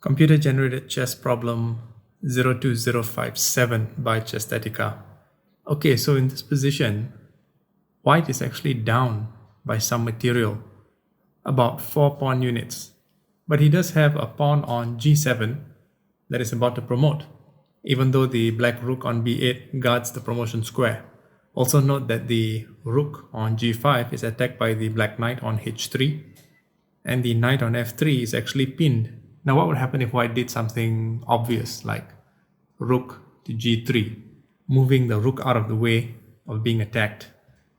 Computer-generated chess problem 02057 by Chesthetica. Okay, so in this position, white is actually down by some material, about 4 pawn units. But he does have a pawn on g7 that is about to promote, even though the black rook on b8 guards the promotion square. Also note that the rook on g5 is attacked by the black knight on h3, and the knight on f3 is actually pinned. Now what would happen if white did something obvious like rook to g3, moving the rook out of the way of being attacked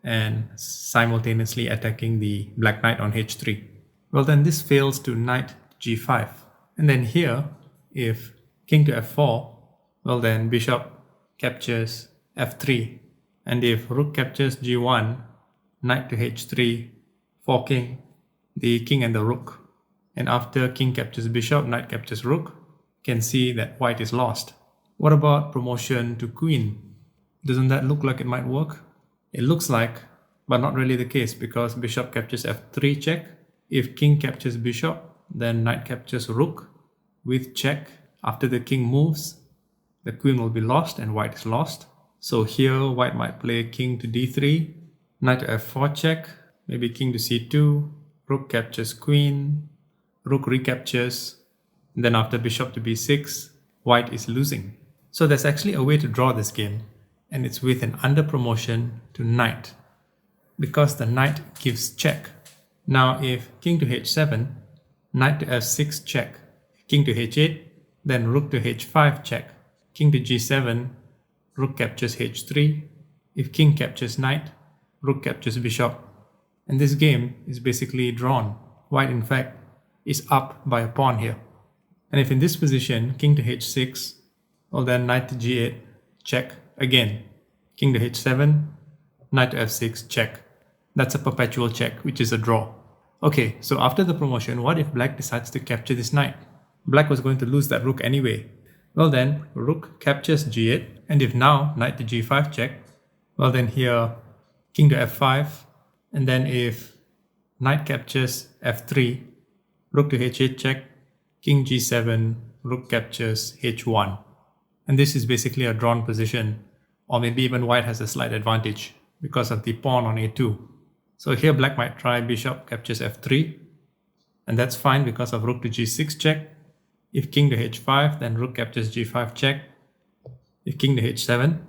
and simultaneously attacking the black knight on h3? Well, then this fails to knight g5. And then here, if king to f4, well then bishop captures f3. And if rook captures g1, knight to h3, forking the king and the rook. And after king captures bishop, knight captures rook, can see that white is lost. What about promotion to queen? Doesn't that look like it might work? It looks like, but not really the case, because bishop captures f3 check. If king captures bishop, then knight captures rook with check. After the king moves, the queen will be lost and white is lost. So here white might play king to d3, knight to f4 check, maybe king to c2, rook captures queen, rook recaptures, and then after bishop to b6, white is losing. So there's actually a way to draw this game, and it's with an under promotion to knight, because the knight gives check. Now if king to h7, knight to f6 check, king to h8, then rook to h5 check, king to g7, rook captures h3, if king captures knight, rook captures bishop. And this game is basically drawn. White in fact is up by a pawn here. And if in this position, king to h6, well then knight to g8, check again. King to h7, knight to f6, check. That's a perpetual check, which is a draw. Okay, so after the promotion, what if black decides to capture this knight? Black was going to lose that rook anyway. Well then, rook captures g8, and if now knight to g5 check, well then here king to f5, and then if knight captures f3, rook to h8 check, king g7, rook captures h1. And this is basically a drawn position, or maybe even white has a slight advantage because of the pawn on a2. So here black might try bishop captures f3, and that's fine because of rook to g6 check. If king to h5, then rook captures g5 check. If king to h7,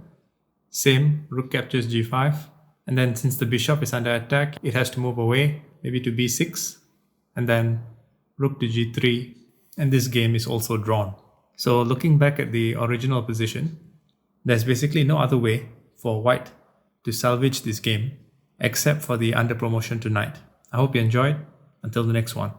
same, rook captures g5. And then since the bishop is under attack, it has to move away, maybe to b6, and then rook to g3, and this game is also drawn. So looking back at the original position, there's basically no other way for white to salvage this game except for the under promotion to knight. I hope you enjoyed. Until the next one.